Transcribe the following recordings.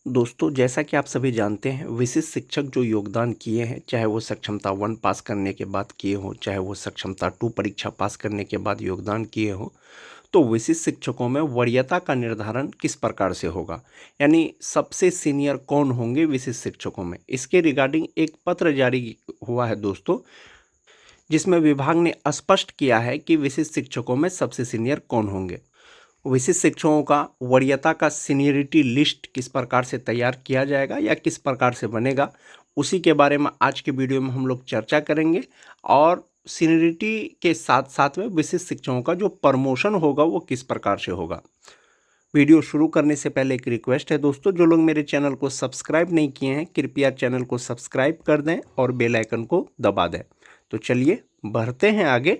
दोस्तों, जैसा कि आप सभी जानते हैं, विशिष्ट शिक्षक जो योगदान किए हैं, चाहे वो सक्षमता 1 पास करने के बाद किए हों, चाहे वो सक्षमता 2 परीक्षा पास करने के बाद योगदान किए हों, तो विशिष्ट शिक्षकों में वरीयता का निर्धारण किस प्रकार से होगा? यानी सबसे सीनियर कौन होंगे विशिष्ट शिक्षकों में? इसके रिगार्डिंग एक पत्र जारी हुआ है दोस्तों, जिसमें विभाग ने स्पष्ट किया है कि विशिष्ट शिक्षकों में सबसे सीनियर कौन होंगे। विशिष्ट शिक्षकों का वरीयता का सीनियरिटी लिस्ट किस प्रकार से तैयार किया जाएगा या किस प्रकार से बनेगा, उसी के बारे में आज के वीडियो में हम लोग चर्चा करेंगे। और सीनियरिटी के साथ साथ में विशिष्ट शिक्षकों का जो प्रमोशन होगा वो किस प्रकार से होगा। वीडियो शुरू करने से पहले एक रिक्वेस्ट है दोस्तों, जो लोग मेरे चैनल को सब्सक्राइब नहीं किए हैं कृपया चैनल को सब्सक्राइब कर दें और बेल आइकन को दबा दें। तो चलिए बढ़ते हैं आगे।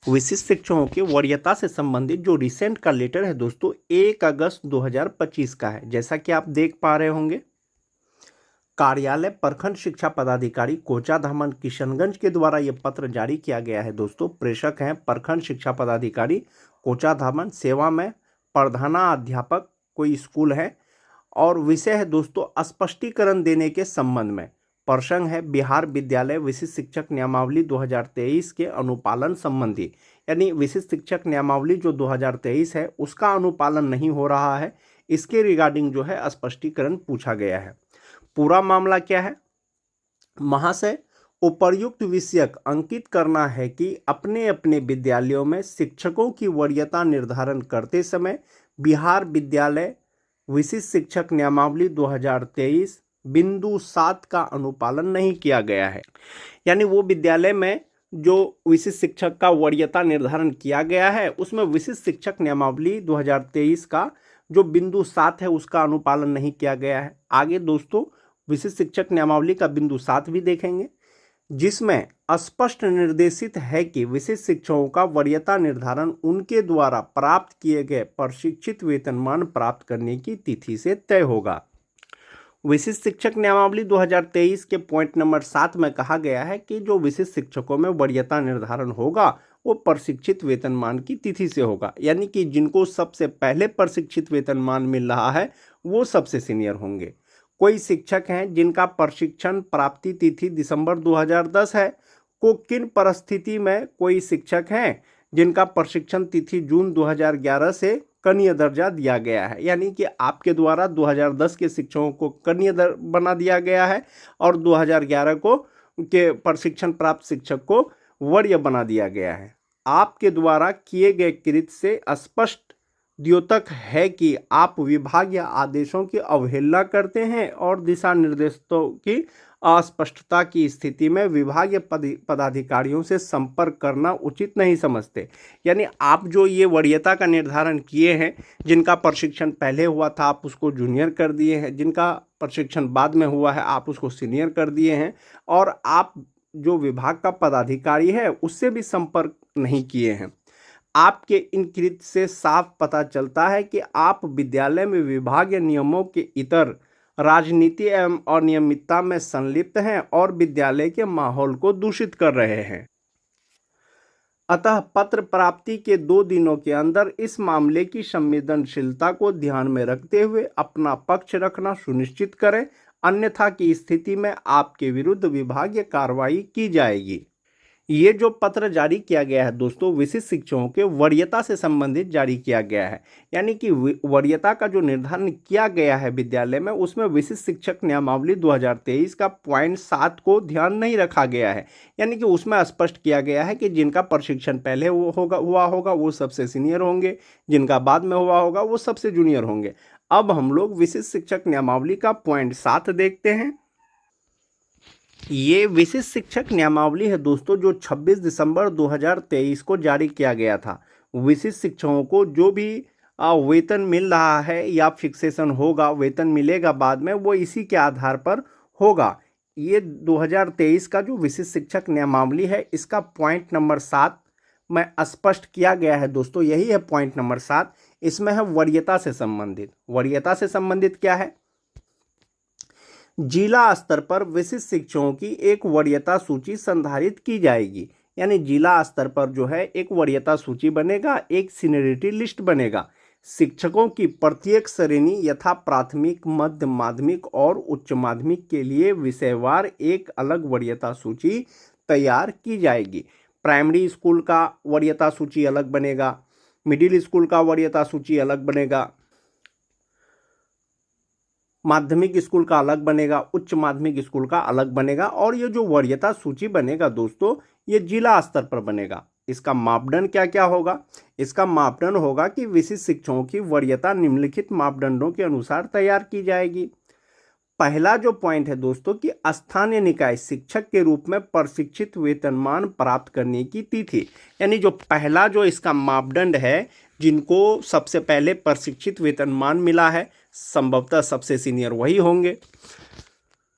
विशिष्ट शिक्षकों की वरीयता से संबंधित जो रिसेंट का लेटर है दोस्तों, 1 अगस्त 2025 का है। जैसा कि आप देख पा रहे होंगे, कार्यालय प्रखंड शिक्षा पदाधिकारी कोचाधामन किशनगंज के द्वारा यह पत्र जारी किया गया है दोस्तों। प्रेषक हैं प्रखंड शिक्षा पदाधिकारी कोचाधामन, सेवा में प्रधानाध्यापक कोई स्कूल है। और विषय है दोस्तों स्पष्टीकरण देने के संबंध में। प्रसंग है बिहार विद्यालय विशिष्ट शिक्षक नियमावली 2023 के अनुपालन संबंधी। यानी विशिष्ट शिक्षक नियमावली जो 2023 है उसका अनुपालन नहीं हो रहा है, इसके रिगार्डिंग जो है स्पष्टीकरण पूछा गया है। पूरा मामला क्या है? महाशय, उपर्युक्त विषयक अंकित करना है कि अपने अपने विद्यालयों में शिक्षकों की वरीयता निर्धारण करते समय बिहार विद्यालय विशिष्ट शिक्षक नियमावली 2023 बिंदु 7 का अनुपालन नहीं किया गया है। यानी वो विद्यालय में जो विशिष्ट शिक्षक का वरीयता निर्धारण किया गया है उसमें विशिष्ट शिक्षक नियमावली 2023 का जो बिंदु 7 है उसका अनुपालन नहीं किया गया है। आगे दोस्तों विशिष्ट शिक्षक नियमावली का बिंदु 7 भी देखेंगे, जिसमें स्पष्ट निर्देशित है कि विशिष्ट शिक्षकों का वरीयता निर्धारण उनके द्वारा प्राप्त किए गए प्रशिक्षित वेतनमान प्राप्त करने की तिथि से तय होगा। विशिष्ट शिक्षक नियमावली 2023 के पॉइंट नंबर 7 में कहा गया है कि जो विशिष्ट शिक्षकों में वरीयता निर्धारण होगा वो प्रशिक्षित वेतनमान की तिथि से होगा। यानी कि जिनको सबसे पहले प्रशिक्षित वेतनमान मिल रहा है वो सबसे सीनियर होंगे। कोई शिक्षक हैं जिनका प्रशिक्षण प्राप्ति तिथि दिसंबर 2010 है, को किन परिस्थिति में कोई शिक्षक हैं जिनका प्रशिक्षण तिथि जून 2011 से कनीय दर्जा दिया गया है। यानी कि आपके द्वारा 2010 के शिक्षकों को कनीय बना दिया गया है और 2011 को के प्रशिक्षण प्राप्त शिक्षक को वरीय बना दिया गया है। आपके द्वारा किए गए कृत्य से स्पष्ट द्योतक है कि आप विभाग या आदेशों की अवहेलना करते हैं और दिशा निर्देशों की अस्पष्टता की स्थिति में विभागीय पदाधिकारियों से संपर्क करना उचित नहीं समझते। यानी आप जो ये वरीयता का निर्धारण किए हैं, जिनका प्रशिक्षण पहले हुआ था आप उसको जूनियर कर दिए हैं, जिनका प्रशिक्षण बाद में हुआ है आप उसको सीनियर कर दिए हैं, और आप जो विभाग का पदाधिकारी है उससे भी संपर्क नहीं किए हैं। आपके इन कृत्य से साफ पता चलता है कि आप विद्यालय में विभागीय नियमों के इतर राजनीति एवं अनियमितता में संलिप्त हैं और विद्यालय के माहौल को दूषित कर रहे हैं। अतः पत्र प्राप्ति के 2 दिनों के अंदर इस मामले की संवेदनशीलता को ध्यान में रखते हुए अपना पक्ष रखना सुनिश्चित करें, अन्यथा की स्थिति में आपके विरुद्ध विभागीय कार्रवाई की जाएगी। ये जो पत्र जारी किया गया है दोस्तों, विशिष्ट शिक्षकों के वरीयता से संबंधित जारी किया गया है। यानी कि वरीयता का जो निर्धारण किया गया है विद्यालय में, उसमें विशिष्ट शिक्षक नियमावली 2023 का पॉइंट 7 को ध्यान नहीं रखा गया है। यानी कि उसमें स्पष्ट किया गया है कि जिनका प्रशिक्षण पहले हुआ होगा वो सबसे सीनियर होंगे, जिनका बाद में हुआ होगा वो सबसे जूनियर होंगे। अब हम लोग विशिष्ट शिक्षक नियमावली का पॉइंट 7 देखते हैं। ये विशिष्ट शिक्षक नियमावली है दोस्तों, जो 26 दिसंबर 2023 को जारी किया गया था। विशिष्ट शिक्षकों को जो भी वेतन मिल रहा है या फिक्सेशन होगा, वेतन मिलेगा बाद में, वो इसी के आधार पर होगा। ये 2023 का जो विशिष्ट शिक्षक नियमावली है इसका पॉइंट नंबर 7 में स्पष्ट किया गया है दोस्तों। यही है पॉइंट नंबर 7। इसमें है वरीयता से संबंधित। वरीयता से संबंधित क्या है? जिला स्तर पर विशिष्ट शिक्षकों की एक वरीयता सूची संधारित की जाएगी। यानी जिला स्तर पर जो है एक वरीयता सूची बनेगा, एक सीनियरिटी लिस्ट बनेगा। शिक्षकों की प्रत्येक श्रेणी यथा प्राथमिक, मध्य माध्यमिक और उच्च माध्यमिक के लिए विषयवार एक अलग वरीयता सूची तैयार की जाएगी। प्राइमरी स्कूल का वरीयता सूची अलग बनेगा, मिडिल स्कूल का वरीयता सूची अलग बनेगा, माध्यमिक स्कूल का अलग बनेगा, उच्च माध्यमिक स्कूल का अलग बनेगा। और ये जो वरीयता सूची बनेगा दोस्तों, ये जिला स्तर पर बनेगा। इसका मापदंड क्या क्या होगा? इसका मापदंड होगा कि विशिष्ट शिक्षकों की वरीयता निम्नलिखित मापदंडों के अनुसार तैयार की जाएगी। पहला जो पॉइंट है दोस्तों कि स्थानीय निकाय शिक्षक के रूप में प्रशिक्षित वेतनमान प्राप्त करने की तिथि, यानी जो पहला जो इसका मापदंड है, जिनको सबसे पहले प्रशिक्षित वेतनमान मिला है, संभवतः सबसे सीनियर वही होंगे,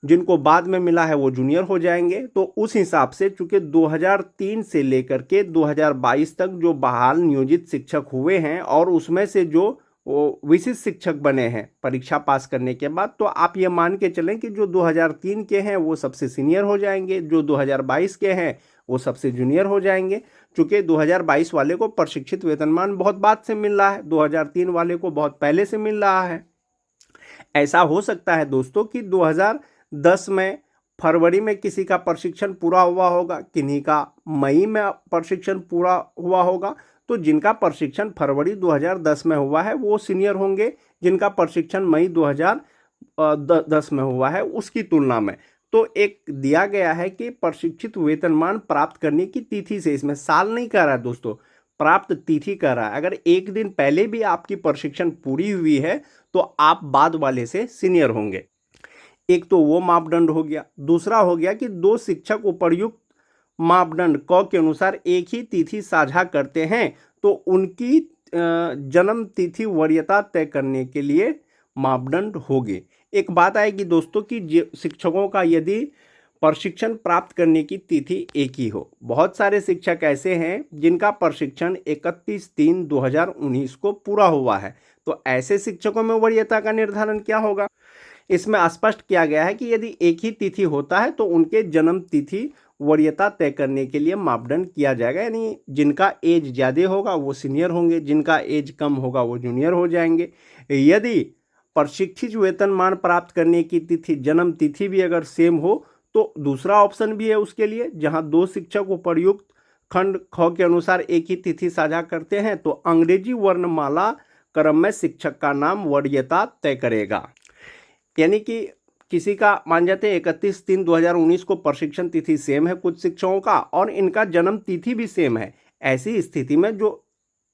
जिनको बाद में मिला है वो जूनियर हो जाएंगे। तो उस हिसाब से चूंकि 2003 से लेकर के 2022 तक जो बहाल नियोजित शिक्षक हुए हैं और उसमें से जो वो विशिष्ट शिक्षक बने हैं परीक्षा पास करने के बाद, तो आप ये मान के चलें कि जो 2003 के हैं वो सबसे सीनियर हो जाएंगे, जो 2022 के हैं वो सबसे जूनियर हो जाएंगे। चूंकि 2022 वाले को प्रशिक्षित वेतनमान बहुत बाद से मिल रहा है, 2003 वाले को बहुत पहले से मिल रहा है। ऐसा हो सकता है दोस्तों कि 2010 में फरवरी में किसी का प्रशिक्षण पूरा हुआ होगा, किन्हीं का मई में प्रशिक्षण पूरा हुआ होगा। तो जिनका प्रशिक्षण फरवरी 2010 में हुआ है वो सीनियर होंगे, जिनका प्रशिक्षण मई 2010 में हुआ है उसकी तुलना में। तो एक दिया गया है कि प्रशिक्षित वेतनमान प्राप्त करने की तिथि से, इसमें साल नहीं कह रहा है दोस्तों, प्राप्त तिथि कह रहा है। अगर एक दिन पहले भी आपकी प्रशिक्षण पूरी हुई है तो आप बाद वाले से सीनियर होंगे। एक तो वो मापदंड हो गया। दूसरा हो गया कि दो शिक्षक उपर्युक्त मापदंड क के अनुसार एक ही तिथि साझा करते हैं तो उनकी जन्म तिथि वरीयता तय करने के लिए मापदंड होगी। एक बात आएगी दोस्तों कि शिक्षकों का यदि प्रशिक्षण प्राप्त करने की तिथि एक ही हो, बहुत सारे शिक्षक ऐसे हैं जिनका प्रशिक्षण 31/3/2019 को पूरा हुआ है, तो ऐसे शिक्षकों में वरीयता का निर्धारण क्या होगा? इसमें स्पष्ट किया गया है कि यदि एक ही तिथि होता है तो उनके जन्म तिथि वरीयता तय करने के लिए मापदंड किया जाएगा, यानी जिनका एज ज़्यादा होगा वो सीनियर होंगे, जिनका एज कम होगा वो जूनियर हो जाएंगे। यदि प्रशिक्षित वेतनमान प्राप्त करने की तिथि जन्म तिथि भी अगर सेम हो तो दूसरा ऑप्शन भी है उसके लिए, जहां दो शिक्षक उपर्युक्त खंड ख के अनुसार एक ही तिथि साझा करते हैं तो अंग्रेजी वर्णमाला क्रम में शिक्षक का नाम वरीयता तय करेगा। यानी कि किसी का मान जाते हैं 31/3/2019 को प्रशिक्षण तिथि सेम है कुछ शिक्षकों का और इनका जन्म तिथि भी सेम है। ऐसी स्थिति में जो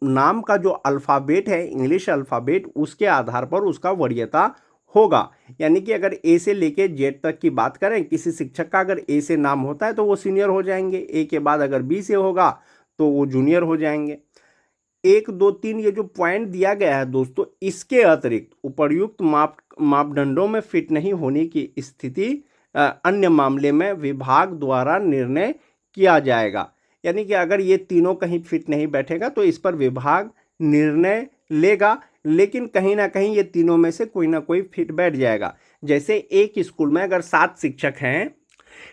नाम का जो अल्फ़ाबेट है, इंग्लिश अल्फ़ाबेट, उसके आधार पर उसका वरीयता होगा। यानी कि अगर ए से लेके जेड तक की बात करें, किसी शिक्षक का अगर ए से नाम होता है तो वो सीनियर हो जाएंगे, ए के बाद अगर बी से होगा तो वो जूनियर हो जाएंगे। 1, 2, 3 ये जो पॉइंट दिया गया है दोस्तों, इसके अतिरिक्त उपर्युक्त मापदंडों में फिट नहीं होने की स्थिति अन्य मामले में विभाग द्वारा निर्णय किया जाएगा। यानी कि अगर ये तीनों कहीं फिट नहीं बैठेगा तो इस पर विभाग निर्णय लेगा, लेकिन कहीं ना कहीं ये तीनों में से कोई ना कोई फिट बैठ जाएगा। जैसे एक स्कूल में अगर 7 शिक्षक हैं,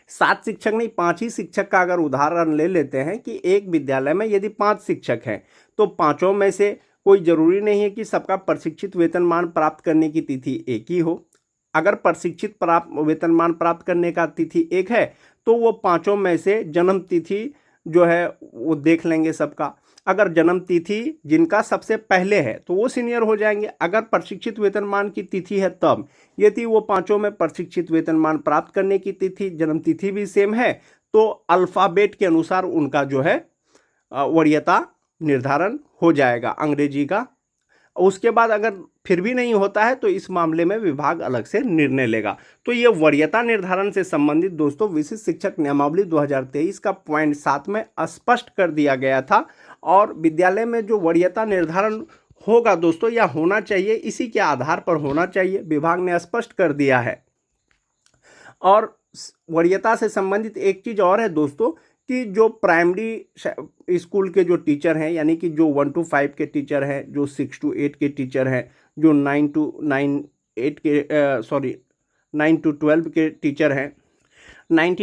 7 शिक्षक नहीं 5 ही शिक्षक का अगर उदाहरण ले लेते हैं कि एक विद्यालय में यदि 5 शिक्षक हैं तो पांचों में से कोई जरूरी नहीं है कि सबका प्रशिक्षित वेतनमान प्राप्त करने की तिथि एक ही हो। अगर प्रशिक्षित वेतनमान प्राप्त करने का तिथि एक है तो वो पांचों में से जन्म तिथि जो है वो देख लेंगे सबका। अगर जन्म तिथि जिनका सबसे पहले है तो वो सीनियर हो जाएंगे। अगर प्रशिक्षित वेतनमान की तिथि है तब, यदि वो पांचों में प्रशिक्षित वेतनमान प्राप्त करने की तिथि जन्म तिथि भी सेम है तो अल्फ़ाबेट के अनुसार उनका जो है वरीयता निर्धारण हो जाएगा अंग्रेजी का। उसके बाद अगर फिर भी नहीं होता है तो इस मामले में विभाग अलग से निर्णय लेगा। तो ये वरीयता निर्धारण से संबंधित दोस्तों विशिष्ट शिक्षक नियमावली 2023 का पॉइंट 7 में स्पष्ट कर दिया गया था। और विद्यालय में जो वरीयता निर्धारण होगा दोस्तों या होना चाहिए, इसी के आधार पर होना चाहिए, विभाग ने स्पष्ट कर दिया है। और वरीयता से संबंधित एक चीज़ और है दोस्तों कि जो प्राइमरी स्कूल के जो टीचर हैं, यानी कि जो 1 to 5 के टीचर हैं, जो 6 to 8 के टीचर हैं, जो 9 to 12 के टीचर हैं, 9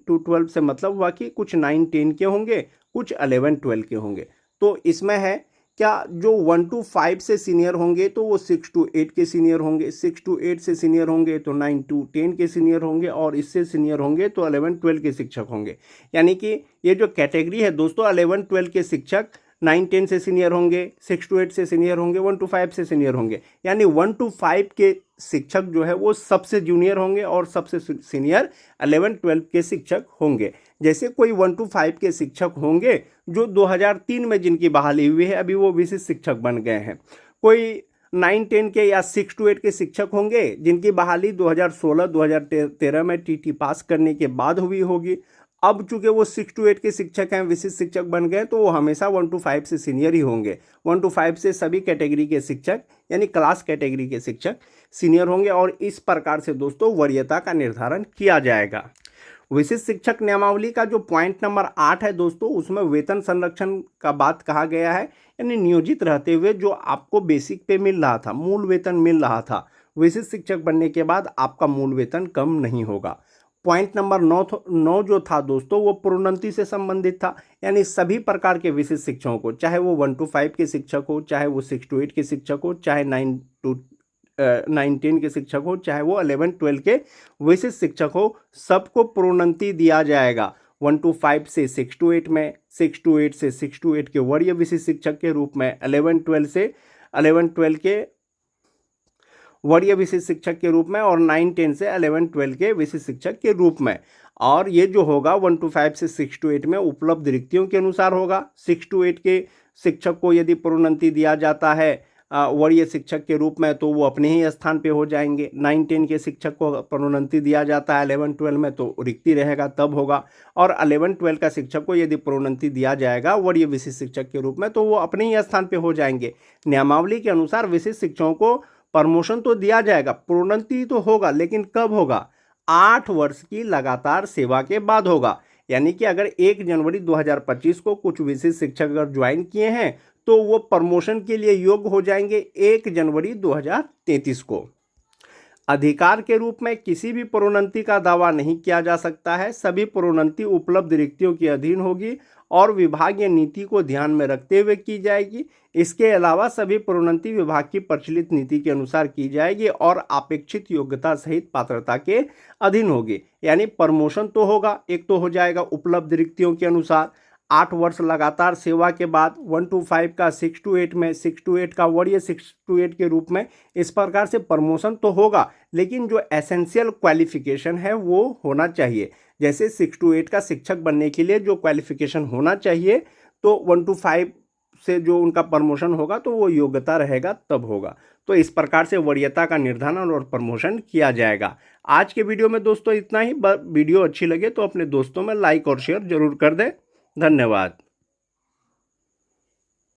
to 12 से मतलब हुआ कि कुछ 9, 10 के होंगे, कुछ 11, 12 के होंगे। तो इसमें है क्या जो 1 to 5 से सीनियर होंगे तो वो 6 to 8 के सीनियर होंगे, 6 to 8 से सीनियर होंगे तो 9 to 10 के सीनियर होंगे, और इससे सीनियर होंगे तो 11-12 के शिक्षक होंगे। यानी कि ये जो कैटेगरी है दोस्तों, 11-12 के शिक्षक 9-10 से सीनियर होंगे, 6 to 8 से सीनियर होंगे, 1 to 5 से सीनियर होंगे। यानी 1 to 5 के शिक्षक जो है वो सबसे जूनियर होंगे और सबसे सीनियर 11-12 के शिक्षक होंगे। जैसे कोई 1 to 5 के शिक्षक होंगे जो 2003 में जिनकी बहाली हुई है, अभी वो विशिष्ट शिक्षक बन गए हैं। कोई 9-10 के या 6 to 8 के शिक्षक होंगे जिनकी बहाली 2016-2013 में टीटी पास करने के बाद हुई होगी। अब चूंकि वो 6 to 8 के शिक्षक हैं, विशिष्ट शिक्षक बन गए, तो वो हमेशा 1 to 5 से सीनियर ही होंगे। 1 to 5 से सभी कैटेगरी के शिक्षक यानी क्लास कैटेगरी के शिक्षक सीनियर होंगे, और इस प्रकार से दोस्तों वरीयता का निर्धारण किया जाएगा। विशिष्ट शिक्षक नियमावली का जो पॉइंट नंबर 8 है दोस्तों, उसमें वेतन संरक्षण का बात कहा गया है। यानी नियोजित रहते हुए जो आपको बेसिक पे मिल रहा था, मूल वेतन मिल रहा था, विशिष्ट शिक्षक बनने के बाद आपका मूल वेतन कम नहीं होगा। पॉइंट नंबर 9 जो था दोस्तों, वो प्रोन्नति से संबंधित था। यानी सभी प्रकार के विशिष्ट शिक्षकों को, चाहे वो 1 to 5 के शिक्षक हो, चाहे वो 6 to 8 के शिक्षक हो, चाहे 9-10 के शिक्षक हो, चाहे वो 11-12 के विशिष्ट शिक्षक हो, सबको प्रोन्नति दिया जाएगा। 1 to 5 से 6 to 8 में, 6 to 8 से 6 to 8 के वरीय विशिष्ट शिक्षक के रूप में, 11-12 से 11-12 के वरीय विशिष्ट शिक्षक के रूप में, और 9-10 से 11-12 के विशिष्ट शिक्षक के रूप में। और ये जो होगा 1 to 5 से 6 to 8 में उपलब्ध रिक्तियों के अनुसार होगा। 6 to 8 के शिक्षक को यदि प्रोन्नति दिया जाता है वरीय शिक्षक के रूप में, तो वो अपने ही स्थान पे हो जाएंगे। 9-10 के शिक्षक को प्रोन्नति दिया जाता है 11-12 में, तो रिक्ति रहेगा तब होगा। और 11-12 का शिक्षक को यदि प्रोन्नति दिया जाएगा वरीय विशिष्ट शिक्षक के रूप में, तो वो अपने ही स्थान पे हो जाएंगे। नियमावली के अनुसार विशिष्ट शिक्षकों को प्रमोशन तो दिया जाएगा, प्रोन्नति तो होगा, लेकिन कब होगा? 8 वर्ष की लगातार सेवा के बाद होगा। यानी कि अगर 1 जनवरी 2025 को कुछ विशिष्ट शिक्षक अगर ज्वाइन किए हैं, तो वो प्रमोशन के लिए योग्य हो जाएंगे 1 जनवरी 2033 को। अधिकार के रूप में किसी भी प्रोन्नति का दावा नहीं किया जा सकता है। सभी प्रोन्नति उपलब्ध रिक्तियों के अधीन होगी और विभागीय नीति को ध्यान में रखते हुए की जाएगी। इसके अलावा सभी प्रोन्नति विभाग की प्रचलित नीति के अनुसार की जाएगी और अपेक्षित योग्यता सहित पात्रता के अधीन होगी। यानी प्रमोशन तो होगा, एक तो हो जाएगा उपलब्ध रिक्तियों के अनुसार, 8 वर्ष लगातार सेवा के बाद 1 to 5 का 6 to 8 में, 6 to 8 का वरीय 6 to 8 के रूप में। इस प्रकार से प्रमोशन तो होगा, लेकिन जो एसेंशियल क्वालिफिकेशन है वो होना चाहिए। जैसे 6 to 8 का शिक्षक बनने के लिए जो क्वालिफिकेशन होना चाहिए, तो 1 to 5 से जो उनका प्रमोशन होगा तो वो योग्यता रहेगा तब होगा। तो इस प्रकार से वरीयता का निर्धारण और प्रमोशन किया जाएगा। आज के वीडियो में दोस्तों इतना ही। वीडियो अच्छी लगे तो अपने दोस्तों में लाइक और शेयर जरूर कर दें। धन्यवाद।